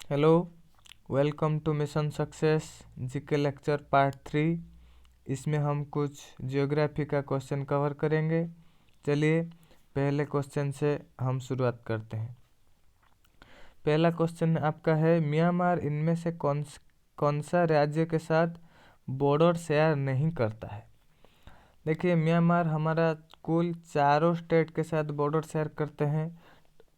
Hello, welcome to mission success GK lecture part 3। इसमें हम कुछ जियोग्राफी का क्वेश्चन कवर करेंगे। चलिए पहले क्वेश्चन से हम शुरुआत करते हैं। पहला क्वेश्चन आपका है, म्यांमार इनमें से कौन सा राज्य के साथ बॉर्डर शेयर नहीं करता है। देखिए, म्यांमार हमारा कुल 4 स्टेट के साथ बॉर्डर शेयर करते हैं।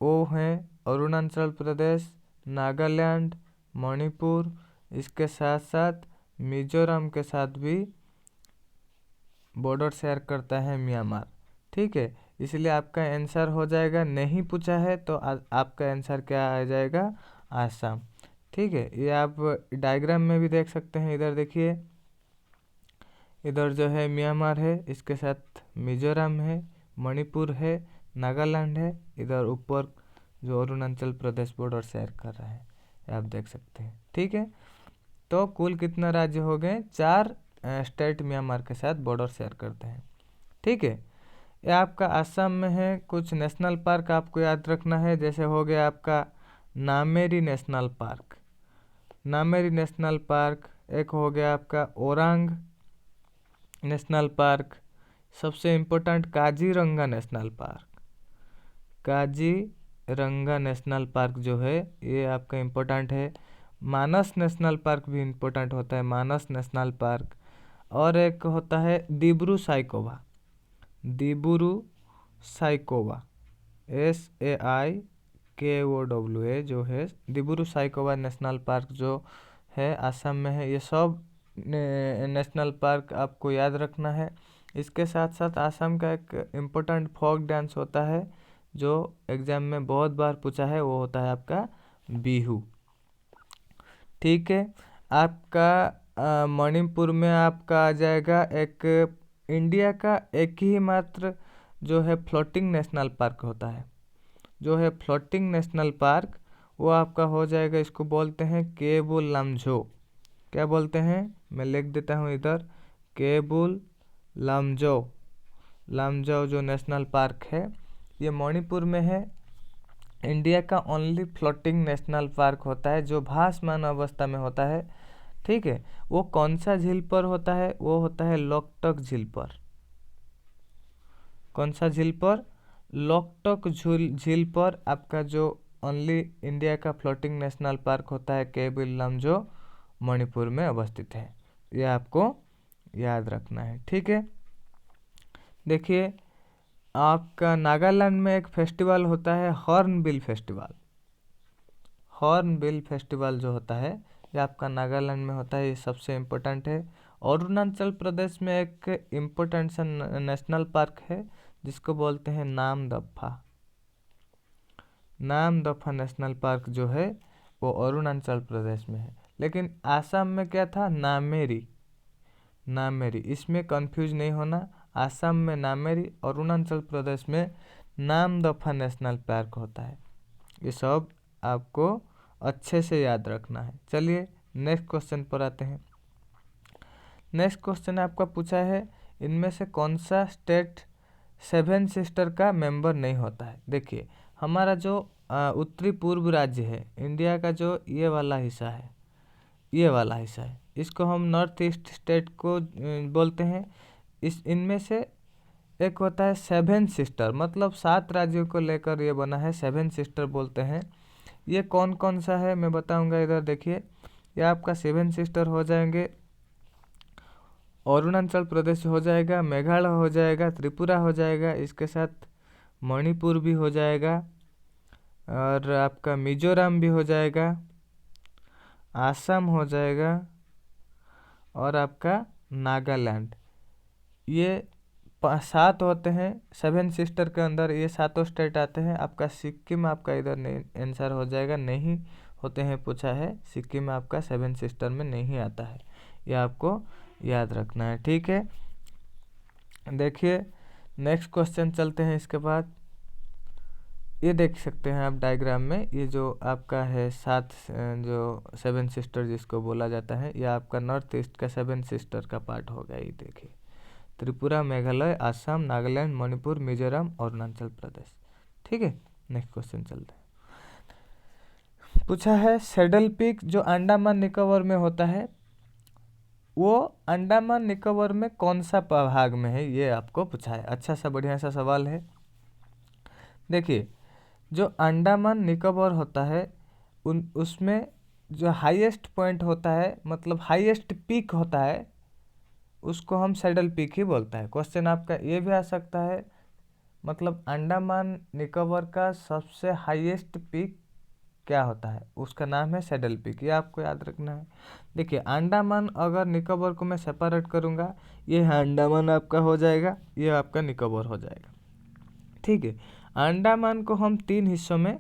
वो हैं अरुणाचल प्रदेश, नागालैंड, मणिपुर, इसके साथ साथ मिजोरम के साथ भी बॉर्डर शेयर करता है म्यांमार। ठीक है, इसलिए आपका आंसर हो जाएगा, नहीं पूछा है तो आपका आंसर क्या आ जाएगा, आसाम। ठीक है, ये आप डायग्राम में भी देख सकते हैं। इधर देखिए, इधर जो है म्यांमार है, इसके साथ मिजोरम है, मणिपुर है, नागालैंड है, इधर ऊपर जो अरुणाचल प्रदेश बॉर्डर शेयर कर रहा है, आप देख सकते हैं। ठीक है, तो कुल कितना राज्य हो गए, 4 स्टेट म्यांमार के साथ बॉर्डर शेयर करते हैं। ठीक है, ये आपका आसाम में है। कुछ नेशनल पार्क आपको याद रखना है, जैसे हो गया आपका Nameri national park, Nameri national park. एक हो गया आपका ओरांग नेशनल पार्क। सबसे important Kaziranga national park, Kaziranga national park जो है ये आपका इम्पोर्टेंट है। मानस नेशनल पार्क भी इम्पोर्टेंट होता है, मानस नेशनल पार्क। और एक होता है दिब्रू साइकोवा, दिब्रू साइकोवा, SAIKOWA जो है दिब्रू साइकोवा नेशनल पार्क जो है आसाम में है। ये सब नेशनल पार्क आपको याद रखना है। इसके साथ साथ आसाम का एक इम्पोर्टेंट फोक डांस होता है जो एग्जाम में बहुत बार पूछा है, वो होता है आपका बिहू। ठीक है, आपका मणिपुर में आपका आ जाएगा एक इंडिया का एक ही मात्र जो है फ्लोटिंग नेशनल पार्क होता है, जो है फ्लोटिंग नेशनल पार्क, वो आपका हो जाएगा, इसको बोलते हैं केबुल लमझो। क्या बोलते हैं, मैं लिख देता हूँ इधर, केबुल लमझो। लमझो जो नेशनल पार्क है ये मणिपुर में है। इंडिया का ओनली फ्लोटिंग नेशनल पार्क होता है जो भासमान अवस्था में होता है। ठीक है, वो कौन सा झील पर होता है, वो होता है लोकटक झील पर। कौन सा झील पर, लोकटक झील पर आपका जो ओनली इंडिया का फ्लोटिंग नेशनल पार्क होता है केबुल लमझो, मणिपुर में अवस्थित है। ये आपको याद रखना है। ठीक है, देखिए आपका नागालैंड में एक फेस्टिवल होता है हॉर्नबिल फेस्टिवल। हॉर्नबिल फेस्टिवल जो होता है ये आपका नागालैंड में होता है, ये सबसे इम्पोर्टेंट है। अरुणाचल प्रदेश में एक इम्पोर्टेंट सा नेशनल पार्क है जिसको बोलते हैं नामदफा। नामदफा नेशनल पार्क जो है वो अरुणाचल प्रदेश में है। लेकिन आसाम में क्या था, नामेरी। नामेरी, इसमें कंफ्यूज नहीं होना। आसाम में नामेरी, अरुणाचल प्रदेश में नामदफा नेशनल पार्क होता है। ये सब आपको अच्छे से याद रखना है। चलिए नेक्स्ट क्वेश्चन पर आते हैं। नेक्स्ट क्वेश्चन आपका पूछा है, इनमें से कौन सा स्टेट 7 सिस्टर का मेंबर नहीं होता है। देखिए, हमारा जो उत्तरी पूर्व राज्य है इंडिया का, जो ये वाला हिस्सा है, ये वाला हिस्सा है, इसको हम नॉर्थ ईस्ट स्टेट को बोलते हैं। इनमें से एक होता है 7 सिस्टर, मतलब 7 राज्यों को लेकर ये बना है, 7 सिस्टर बोलते हैं। ये कौन कौन सा है मैं बताऊंगा। इधर देखिए, ये आपका 7 सिस्टर हो जाएंगे, अरुणाचल प्रदेश हो जाएगा, मेघालय हो जाएगा, त्रिपुरा हो जाएगा, इसके साथ मणिपुर भी हो जाएगा, और आपका मिजोरम भी हो जाएगा, आसाम हो जाएगा, और आपका नागालैंड। ये 7 होते हैं 7 सिस्टर के अंदर, ये 7 स्टेट आते हैं। आपका सिक्किम आपका इधर नहीं आंसर हो जाएगा, नहीं होते हैं पूछा है, सिक्किम आपका 7 सिस्टर में नहीं आता है, ये आपको याद रखना है। ठीक है, देखिए नेक्स्ट क्वेश्चन चलते हैं। इसके बाद ये देख सकते हैं आप डायग्राम में, ये जो आपका है 7 जो 7 सिस्टर जिसको बोला जाता है, ये आपका नॉर्थ ईस्ट का 7 सिस्टर का पार्ट होगा। ये देखिए, त्रिपुरा, मेघालय, आसाम, नागालैंड, मणिपुर, मिजोरम, अरुणाचल प्रदेश। ठीक है, नेक्स्ट क्वेश्चन चलते हैं। पूछा है सैडल पीक जो अंडमान निकोबार में होता है, वो अंडमान निकोबार में कौन सा भाग में है, ये आपको पूछा है। अच्छा सा बढ़िया सा सवाल है। देखिए, जो अंडमान निकोबार होता है उसमें जो हाईएस्ट पॉइंट होता है, मतलब हाईएस्ट पीक होता है, उसको हम सैडल पीक ही बोलता है। क्वेश्चन आपका ये भी आ सकता है, मतलब अंडमान निकोबार का सबसे हाईएस्ट पीक क्या होता है, उसका नाम है सैडल पीक, ये आपको याद रखना है। देखिए, अंडमान अगर निकोबार को मैं सेपरेट करूँगा, ये है अंडमान आपका हो जाएगा, ये आपका निकोबार हो जाएगा। ठीक है, अंडमान को हम 3 हिस्सों में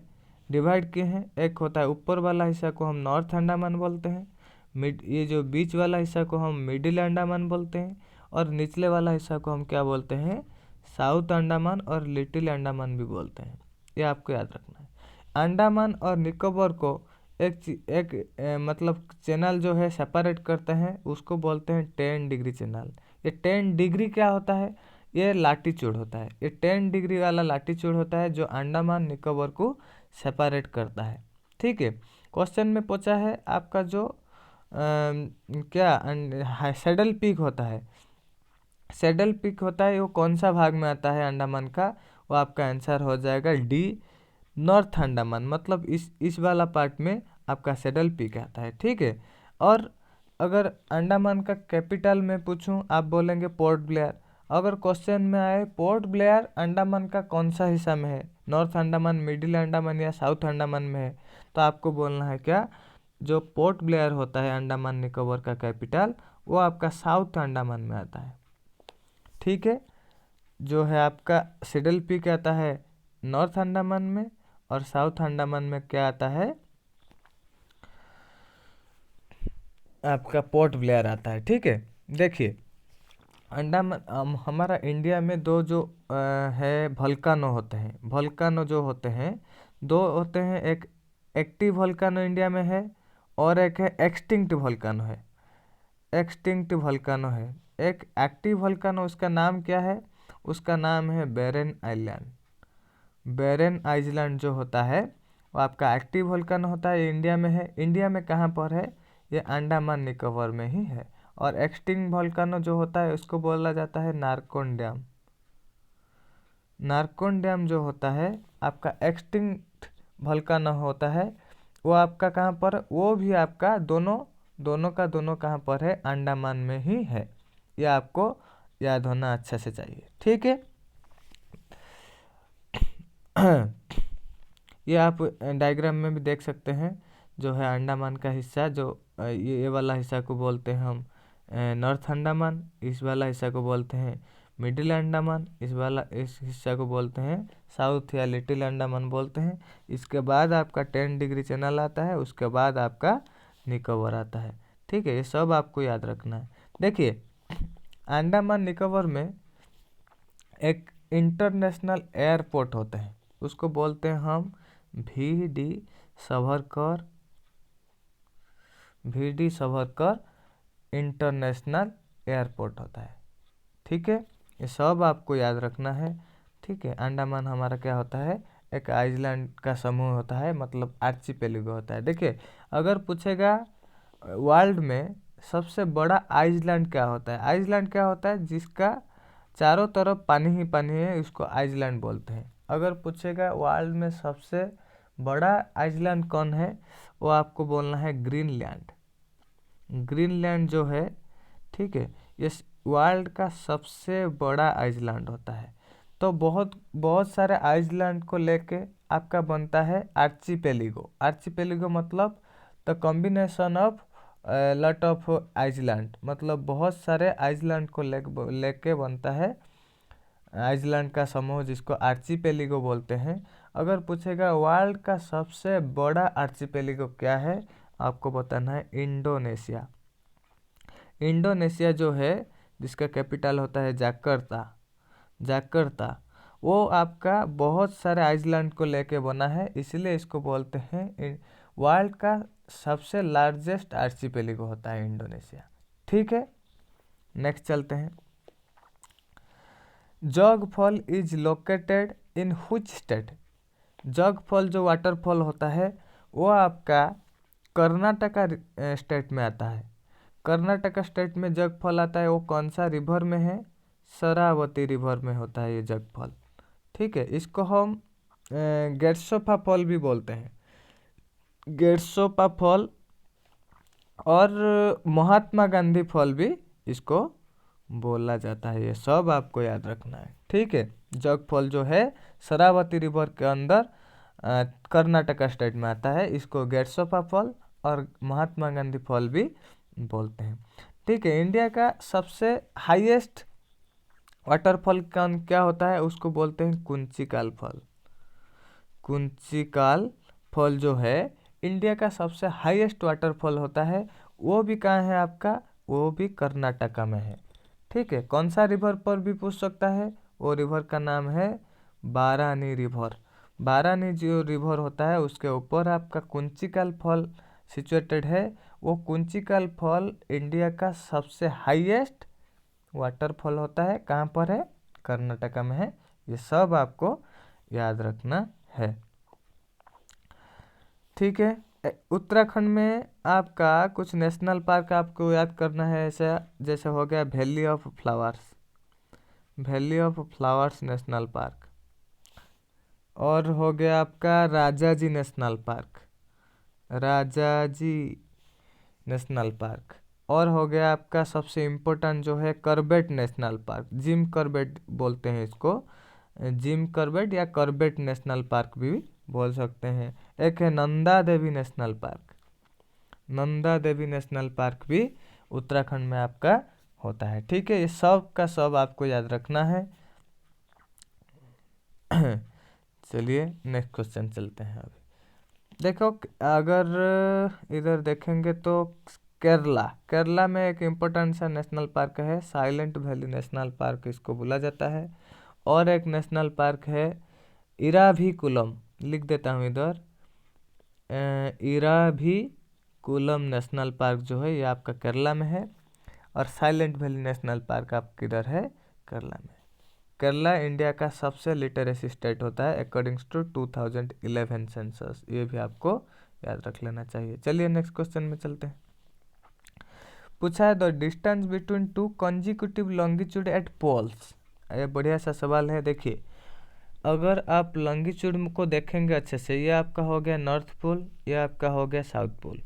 डिवाइड किए हैं। एक होता है ऊपर वाला हिस्सा को हम नॉर्थ अंडमान बोलते हैं, ये जो बीच वाला हिस्सा को हम मिडिल अंडमान बोलते हैं, और निचले वाला हिस्सा को हम क्या बोलते हैं, साउथ अंडमान और लिटिल अंडमान भी बोलते हैं। ये आपको याद रखना है। अंडमान और निकोबार को मतलब चैनल जो है सेपरेट करते हैं, उसको बोलते हैं 10 डिग्री चैनल। ये 10 डिग्री क्या होता है, ये लाटीट्यूड होता है। ये 10 डिग्री वाला लाटीट्यूड होता है जो अंडमान निकोबार को सेपरेट करता है। ठीक है, क्वेश्चन में पूछा है आपका जो क्या सैडल पीक होता है, सैडल पीक होता है वो कौन सा भाग में आता है अंडमान का, वो आपका आंसर हो जाएगा डी, नॉर्थ अंडमान, मतलब इस वाला पार्ट में आपका सैडल पीक आता है। ठीक है, और अगर अंडमान का कैपिटल में पूछूं, आप बोलेंगे पोर्ट ब्लेयर। अगर क्वेश्चन में आए पोर्ट ब्लेयर अंडमान का कौन सा हिस्सा में है, नॉर्थ अंडमान, मिडिल अंडमान या साउथ अंडमान में है, तो आपको बोलना है क्या, जो पोर्ट ब्लेयर होता है अंडमान निकोबार का कैपिटल, वो आपका साउथ अंडमान में आता है। ठीक है, जो है आपका सैडल पीक आता है नॉर्थ अंडमान में, और साउथ अंडमान में क्या आता है, आपका पोर्ट ब्लेयर आता है। ठीक है, देखिए अंडमान हमारा इंडिया में दो जो है वोल्केनो होते हैं, वोल्केनो जो होते हैं दो होते हैं, एक एक्टिव वोल्केनो इंडिया में है और एक है एक्सटिंक्ट वोल्केनो है। एक्सटिंक्ट वोल्केनो है, एक एक्टिव वोल्केनो, उसका नाम क्या है, उसका नाम है बैरन आइलैंड। बैरन आइलैंड जो होता है वो आपका एक्टिव वोल्केनो होता है, इंडिया में है। इंडिया में कहाँ पर है, ये अंडमान निकोबार में ही है। और एक्सटिंक्ट वोल्केनो जो होता है उसको बोला जाता है नारकोन डैम। नारकोन डैम जो होता है आपका एक्सटिंक्ट वोल्केनो होता है, वो आपका कहाँ पर, वो भी आपका दोनों कहाँ पर है, अंडमान में ही है। ये आपको याद होना अच्छे से चाहिए। ठीक है, ये आप डायग्राम में भी देख सकते हैं, जो है अंडमान का हिस्सा, जो ये वाला हिस्सा को बोलते हैं हम नॉर्थ अंडमान, इस वाला हिस्सा को बोलते हैं मिडिल अंडमान, इस हिस्सा को बोलते हैं साउथ या लिटिल अंडमान बोलते हैं। इसके बाद आपका 10 डिग्री चैनल आता है, उसके बाद आपका निकोबार आता है। ठीक है, ये सब आपको याद रखना है। देखिए, अंडमान निकोबार में एक इंटरनेशनल एयरपोर्ट होते हैं, उसको बोलते हैं हम V D Savarkar international airport होता है। ठीक है, ये सब आपको याद रखना है। ठीक है, अंडमान हमारा क्या होता है, एक आइलैंड का समूह होता है, मतलब आर्चिपेलिगो होता है। देखिए, अगर पूछेगा वर्ल्ड में सबसे बड़ा आइलैंड क्या होता है, आइलैंड क्या होता है, जिसका चारों तरफ पानी ही पानी है, उसको आइलैंड बोलते हैं। अगर पूछेगा वर्ल्ड में सबसे बड़ा आइलैंड कौन है, वो आपको बोलना है ग्रीनलैंड। ग्रीनलैंड जो है, ठीक है, ये वर्ल्ड का सबसे बड़ा आइलैंड होता है। तो बहुत बहुत सारे आइलैंड को लेके आपका बनता है आर्चिपेलिगो। आर्चिपेलिगो मतलब the combination of lot of island, मतलब बहुत सारे आइलैंड को लेके बनता है आइलैंड का समूह, जिसको आर्चिपेलिगो बोलते हैं। अगर पूछेगा वर्ल्ड का सबसे बड़ा आर्चिपेलिगो क्या है, आपको बताना है इंडोनेशिया। इंडोनेशिया जो है, जिसका कैपिटल होता है जाकर्ता, वो आपका बहुत सारे आइलैंड को लेके बना है, इसलिए इसको बोलते हैं वर्ल्ड का सबसे लार्जेस्ट आर्चिपेलिगो होता है इंडोनेशिया। ठीक है, नेक्स्ट चलते हैं। Jog fall is located in which state. Jog fall जो वाटरफॉल होता है वो आपका कर्नाटका स्टेट में आता है। कर्नाटका स्टेट में जगफल आता है, वो कौन सा रिवर में है? शरावती रिवर में होता है ये जगफल। ठीक है, इसको हम गेट्सोफा फल भी बोलते हैं, गेट्सोफा फल, और महात्मा गांधी फल भी इसको बोला जाता है। ये सब आपको याद रखना है। ठीक है, जगफल जो है शरावती रिवर के अंदर कर्नाटका स्टेट में आता है, इसको गेट्सोफा फल और महात्मा गांधी फल भी बोलते हैं। ठीक है, इंडिया का सबसे हाईएस्ट वाटरफॉल क्या होता है? उसको बोलते हैं कुंचिकाल फल। कुंचिकाल फल जो है इंडिया का सबसे हाईएस्ट वाटरफॉल होता है, वो भी कहाँ है आपका? वो भी कर्नाटका में है। ठीक है, कौन सा रिवर पर भी पूछ सकता है? वो रिवर का नाम है बारानी रिवर। बारानी जो रिवर होता है उसके ऊपर आपका कुंचिकाल फॉल सिचुएटेड है। वो कुंचिकाल फॉल इंडिया का सबसे हाईएस्ट वाटरफॉल होता है। कहाँ पर है? कर्नाटका में है। ये सब आपको याद रखना है। ठीक है, उत्तराखंड में आपका कुछ नेशनल पार्क आपको याद करना है, ऐसा जैसे हो गया valley of flowers, valley of flowers national park, और हो गया आपका Rajaji national park, Rajaji national park, और हो गया आपका सबसे इम्पोर्टेंट जो है Corbett national park, gym Corbett बोलते हैं इसको, जिम करबेट या करबेट नेशनल पार्क भी बोल सकते हैं। एक है Nanda Devi national park, Nanda Devi national park भी उत्तराखंड में आपका होता है। ठीक है, ये सब का सब आपको याद रखना है। चलिए नेक्स्ट क्वेश्चन चलते हैं। अभी देखो, अगर इधर देखेंगे तो केरला में एक इम्पोर्टेंट सा नेशनल पार्क है, साइलेंट वैली नेशनल पार्क इसको बोला जाता है। और एक नेशनल पार्क है इराभिकुलम, लिख देता हूँ इधर, इराभिकुलम नेशनल पार्क जो है ये आपका केरला में है। और साइलेंट वैली नेशनल पार्क आपका किधर है? केरला में। केरला इंडिया का सबसे लिटरेसी स्टेट होता है अकॉर्डिंग्स टू 2011 सेंसस, ये भी आपको याद रख लेना चाहिए। चलिए नेक्स्ट क्वेश्चन में चलते हैं। पूछा है the distance between two consecutive longitude at poles. ये बढ़िया सा सवाल है। देखिए, अगर आप लॉन्गिट्यूड को देखेंगे अच्छे से, ये आपका हो गया नॉर्थ पोल, ये आपका हो गया साउथ पोल।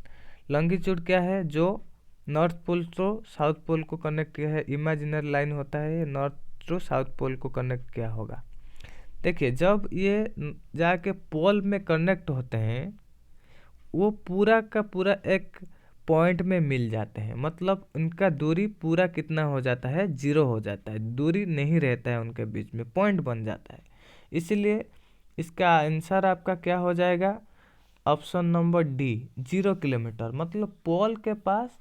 लॉन्गिट्यूड क्या है? जो नॉर्थ पोल तो साउथ पोल को कनेक्ट किया है, इमेजिनरी लाइन होता है, ये नॉर्थ टू साउथ पोल को कनेक्ट किया होगा। देखिए, जब ये जाके पोल में कनेक्ट होते हैं, वो पूरा का पूरा एक पॉइंट में मिल जाते हैं, मतलब उनका दूरी पूरा कितना हो जाता है? 0 हो जाता है, दूरी नहीं रहता है उनके बीच में, पॉइंट बन जाता है। इसीलिए इसका आंसर आपका क्या हो जाएगा? Option number D, 0 kilometre. मतलब पोल के पास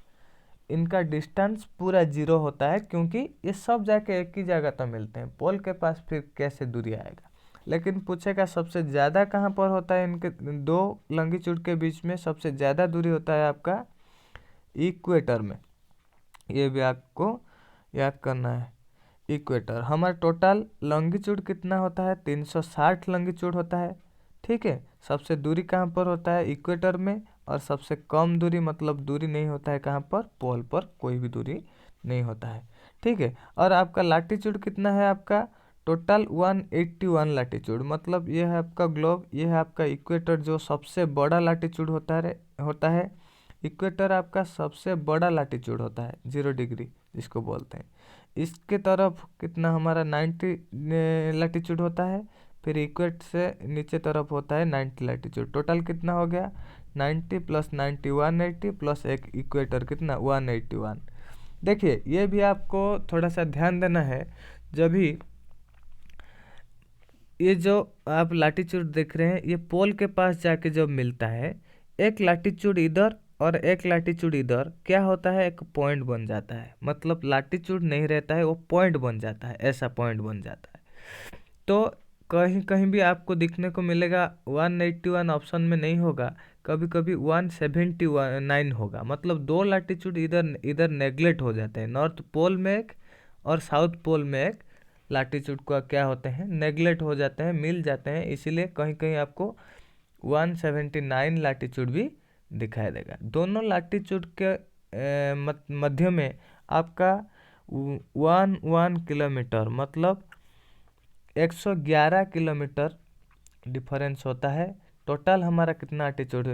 इनका डिस्टेंस पूरा 0 होता है, क्योंकि ये सब जाके एक ही जगह तो मिलते हैं। पोल के पास फिर कैसे दूरी आएगा? लेकिन पूछेगा सबसे ज़्यादा कहाँ पर होता है? इनके दो लॉन्गिट्यूड के बीच में सबसे ज़्यादा दूरी होता है आपका इक्वेटर में। ये भी आपको याद करना है। इक्वेटर, हमारा टोटल लॉन्गिट्यूड कितना होता है? 360 लॉन्गिट्यूड होता है। ठीक है, सबसे दूरी कहाँ पर होता है? इक्वेटर में। और सबसे कम दूरी, मतलब दूरी नहीं होता है कहाँ पर? पोल पर कोई भी दूरी नहीं होता है। ठीक है, और आपका लैटिट्यूड कितना है? आपका टोटल 181 लैटिट्यूड, मतलब ये है आपका ग्लोब, ये है आपका इक्वेटर जो सबसे बड़ा लैटिट्यूड होता है। इक्वेटर आपका सबसे बड़ा लैटिट्यूड होता है, 0 डिग्री जिसको बोलते हैं। इसके तरफ कितना हमारा 90 लैटिट्यूड होता है, फिर इक्वेटर से नीचे तरफ होता है 90 लैटिट्यूड। टोटल कितना हो गया? 90 प्लस 90 180 प्लस एक इक्वेटर कितना? 181। देखिए, ये भी आपको थोड़ा सा ध्यान देना है। जब भी ये जो आप लैटिट्यूड देख रहे हैं, ये पोल के पास जाके जब मिलता है, एक लैटिट्यूड इधर और एक लैटिट्यूड इधर, क्या होता है? एक पॉइंट बन जाता है। मतलब लैटिट्यूड नहीं रहता है, वो पॉइंट बन जाता है, ऐसा पॉइंट बन जाता है। तो कहीं कहीं भी आपको दिखने को मिलेगा 181 ऑप्शन में नहीं होगा, कभी कभी 179 होगा। मतलब दो लैटिट्यूड इधर इधर नेग्लेक्ट हो जाते हैं, नॉर्थ पोल में एक और साउथ पोल में एक लैटिट्यूड का क्या होते हैं? नेग्लेक्ट हो जाते हैं, मिल जाते हैं। इसीलिए कहीं कहीं आपको 179 लैटिट्यूड भी दिखाई देगा। दोनों लैटिट्यूड के मध्य में आपका 1 किलोमीटर मतलब 111 किलोमीटर डिफरेंस होता है। टोटल हमारा कितना लैटिट्यूड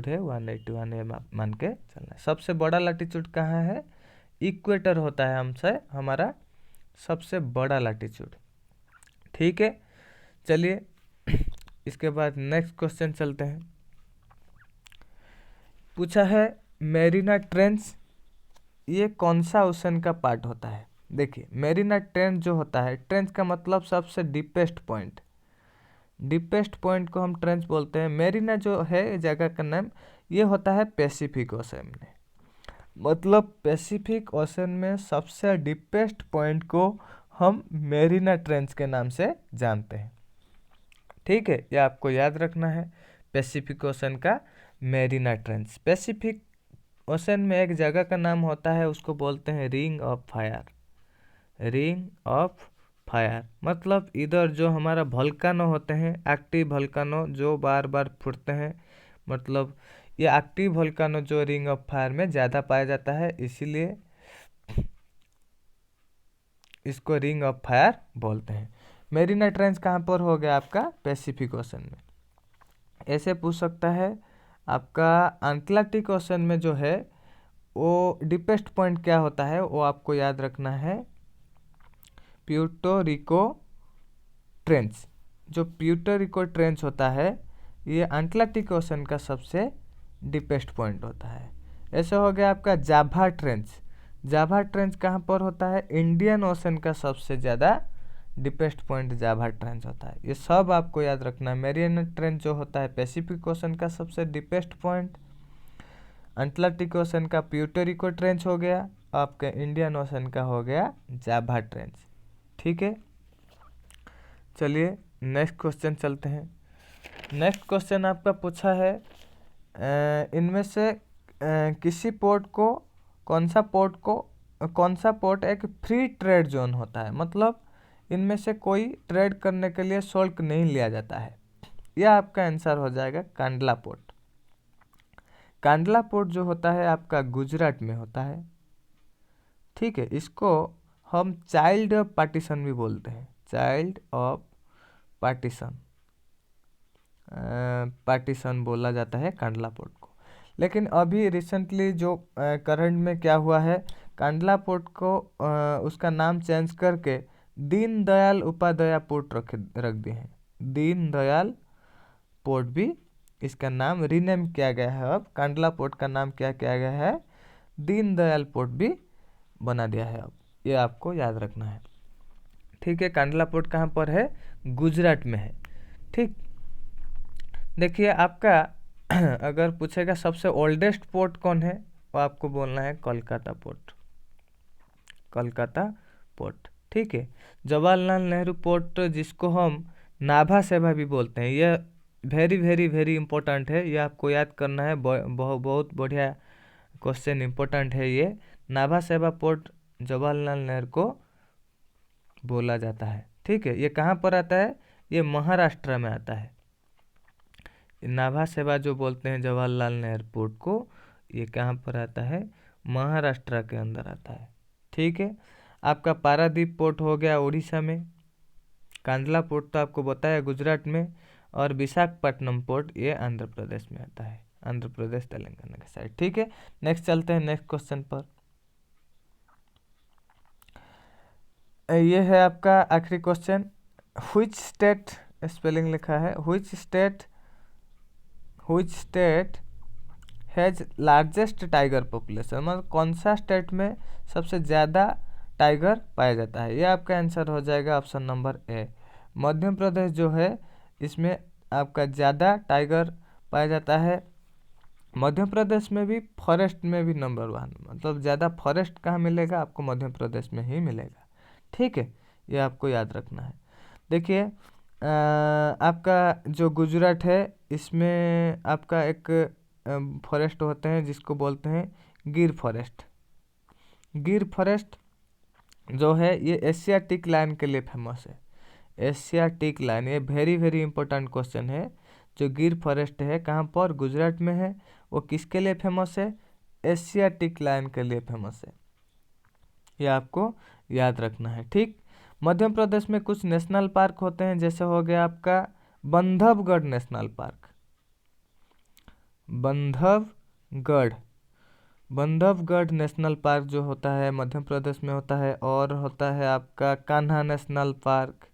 है 181, ये मान के चलना है। सबसे बड़ा लैटिट्यूड कहाँ है? इक्वेटर होता है हमसे हमारा सबसे बड़ा लैटिट्यूड। ठीक है, चलिए इसके बाद नेक्स्ट क्वेश्चन चलते हैं। पूछा है मेरिना ट्रेंच ये कौन सा ओशन का पार्ट होता है? देखिए मेरिना ट्रेंच जो होता है, ट्रेंच का मतलब सबसे डीपेस्ट पॉइंट, डीपेस्ट पॉइंट को हम ट्रेंच बोलते हैं। मेरिना जो है जगह का नाम, ये होता है पैसिफिक ओशन में, मतलब पैसिफिक ओशन में सबसे डीपेस्ट पॉइंट को हम मेरिना ट्रेंच के नाम से जानते हैं। ठीक है, ये आपको याद रखना है, पैसिफिक ओशन का मेरिना ट्रेंच। पैसिफिक ओशन में एक जगह का नाम होता है, उसको बोलते हैं ring of fire. Ring of fire मतलब इधर जो हमारा वोल्केनो होते हैं, एक्टिव वोल्केनो जो बार बार फूटते हैं, मतलब ये एक्टिव वोल्केनो जो रिंग ऑफ फायर में ज़्यादा पाया जाता है, इसीलिए इसको रिंग ऑफ फायर बोलते हैं। मेरिना ट्रेंच कहाँ पर हो गया? आपका पैसिफिक ओशन में। ऐसे पूछ सकता है आपका अटलांटिक ओशन में जो है वो डीपेस्ट पॉइंट क्या होता है, वो आपको याद रखना है, प्यूर्टो रिको ट्रेंच। जो प्यूर्टो रिको ट्रेंच होता है ये अटलांटिक ओशन का सबसे डीपेस्ट पॉइंट होता है। ऐसे हो गया आपका जाभा ट्रेंच। जाभा ट्रेंच कहाँ पर होता है? इंडियन ओशन का सबसे ज़्यादा डीपेस्ट पॉइंट जाभा ट्रेंच होता है। ये सब आपको याद रखना है। मेरिना ट्रेंच जो होता है पैसिफिक ओशन का सबसे डीपेस्ट पॉइंट, अटलांटिक ओशन का प्यूर्टो रिको ट्रेंच हो गया, आपके इंडियन ओशन का हो गया जाभा ट्रेंच। ठीक है, चलिए नेक्स्ट क्वेश्चन चलते हैं। नेक्स्ट क्वेश्चन आपका पूछा है इनमें से किसी पोर्ट को कौन सा पोर्ट एक फ्री ट्रेड जोन होता है, मतलब इनमें से कोई ट्रेड करने के लिए शुल्क नहीं लिया जाता है। यह आपका आंसर हो जाएगा कांडला पोर्ट। कांडला पोर्ट जो होता है आपका गुजरात में होता है। ठीक है, इसको हम चाइल्ड ऑफ पार्टीशन भी बोलते हैं, चाइल्ड ऑफ पार्टीशन बोला जाता है कांडला पोर्ट को। लेकिन अभी रिसेंटली जो करंट में क्या हुआ है, कांडला पोर्ट को उसका नाम चेंज करके दीनदयाल उपाध्याय पोर्ट रख दिए हैं। दीनदयाल पोर्ट भी इसका नाम रीनेम किया गया है। अब कांडला पोर्ट का नाम क्या किया गया है? दीनदयाल पोर्ट भी बना दिया है अब, ये आपको याद रखना है। ठीक है, कांडला पोर्ट कहाँ पर है? गुजरात में है। ठीक, देखिए आपका अगर पूछेगा सबसे ओल्डेस्ट पोर्ट कौन है, वो आपको बोलना है कोलकाता पोर्ट, कोलकाता पोर्ट। ठीक है, जवाहरलाल नेहरू पोर्ट जिसको हम नाभा सेवा भी बोलते हैं, यह वेरी वेरी वेरी इंपॉर्टेंट है, ये आपको याद करना है। बहुत बढ़िया क्वेश्चन, इंपॉर्टेंट है ये। नाभा सेवा पोर्ट जवाहरलाल नेहरू को बोला जाता है। ठीक है, ये कहाँ पर आता है? ये महाराष्ट्र में आता है। नाभा सेवा जो बोलते हैं जवाहरलाल नेहरू पोर्ट को, ये कहाँ पर आता है? महाराष्ट्र के अंदर आता है। ठीक है, आपका पारादीप पोर्ट हो गया उड़ीसा में, कांडला पोर्ट तो आपको बताया गुजरात में, और विशाखापट्टनम पोर्ट ये आंध्र प्रदेश में आता है, आंध्र प्रदेश तेलंगाना के साइड। ठीक है, नेक्स्ट चलते हैं नेक्स्ट क्वेश्चन पर। ये है आपका आखिरी क्वेश्चन, व्हिच स्टेट, स्पेलिंग लिखा है which state has largest tiger population, मतलब कौन सा स्टेट में सबसे ज़्यादा टाइगर पाया जाता है? ये आपका आंसर हो जाएगा option number A, Madhya Pradesh जो है इसमें आपका ज़्यादा टाइगर पाया जाता है। मध्य प्रदेश में भी फॉरेस्ट में भी नंबर 1, मतलब ज़्यादा फॉरेस्ट कहाँ मिलेगा? आपको मध्य प्रदेश में ही मिलेगा। ठीक है, ये आपको याद रखना है। देखिए आपका जो गुजरात है इसमें आपका एक फॉरेस्ट होते हैं जिसको बोलते हैं गिर फॉरेस्ट। गिर फॉरेस्ट जो है ये एशियाटिक लायन के लिए फेमस है। एशियाटिक लायन, ये वेरी वेरी इंपॉर्टेंट क्वेश्चन है, जो गिर फॉरेस्ट है कहाँ पर, गुजरात में है, वो किसके लिए फेमस है, एशियाटिक लायन के लिए फेमस है। ये आपको याद रखना है, ठीक। मध्य प्रदेश में कुछ नेशनल पार्क होते हैं, जैसे हो गया आपका Bandhavgarh national park, Bandhavgarh national park जो होता है मध्य प्रदेश में होता है। और होता है आपका कान्हा नेशनल पार्क,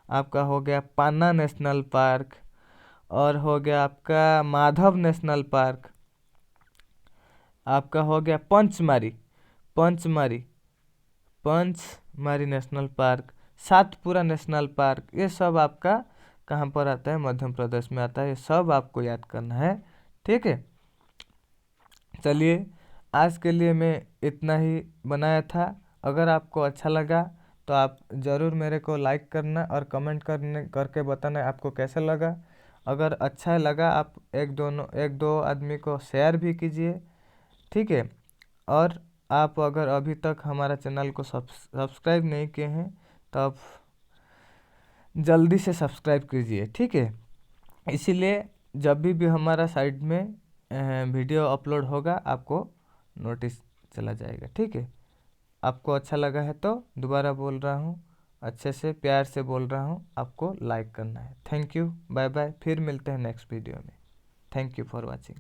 आपका हो गया पान्ना नेशनल पार्क, और हो गया आपका माधव नेशनल पार्क, आपका हो गया Pachmarhi national park, Satpura national park. ये सब आपका कहाँ पर आता है, मध्य प्रदेश में आता है। ये सब आपको याद करना है, ठीक है। चलिए, आज के लिए मैं इतना ही बनाया था। अगर आपको अच्छा लगा तो आप ज़रूर मेरे को लाइक करना और कमेंट करके बताना आपको कैसा लगा। अगर अच्छा लगा आप एक दो आदमी को शेयर भी कीजिए, ठीक है। और आप अगर अभी तक हमारा चैनल को सब्सक्राइब नहीं किए हैं तो आप जल्दी से सब्सक्राइब कीजिए, ठीक है। इसीलिए जब भी हमारा साइट में वीडियो अपलोड होगा आपको नोटिस चला जाएगा, ठीक है। आपको अच्छा लगा है तो दोबारा बोल रहा हूँ, अच्छे से प्यार से बोल रहा हूँ, आपको लाइक करना है। थैंक यू, बाय बाय, फिर मिलते हैं नेक्स्ट वीडियो में। Thank you for watching.